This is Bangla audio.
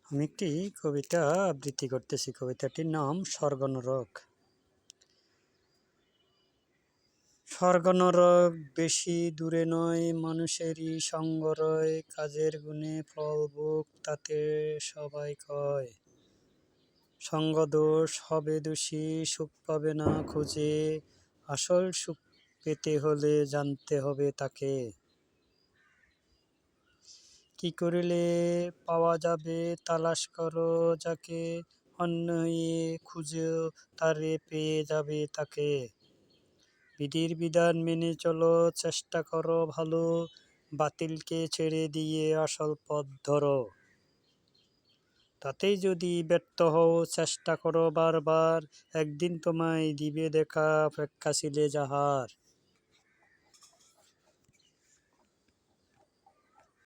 আমি একটি কবিতা আবৃত্তি করতেছি। কবিতাটির নাম স্বর্গ নরক। স্বর্গ নরক বেশি দূরে নয়, মানুষেরই সঙ্গ রয়, কাজের গুণে ফল ভোগ তাতে সবাই কয়। সঙ্গ দোষ হবে দোষী, সুখ পাবে না খুঁজে, আসল সুখ পেতে হলে জানতে হবে তাকে। কি করিলে পাওয়া যাবে তালাশ করো যাকে, অন্য হয়ে খুঁজো তারে পেয়ে যাবে তাকে। বিধির বিধান মেনে চলো, চেষ্টা করো ভালো, বাতিলকে ছেড়ে দিয়ে আসল পথ ধরো। তাতেই যদি ব্যর্থ হও চেষ্টা করো বারবার, একদিন তোমায় দিবে দেখা অপেক্ষা ছিলে যাহার।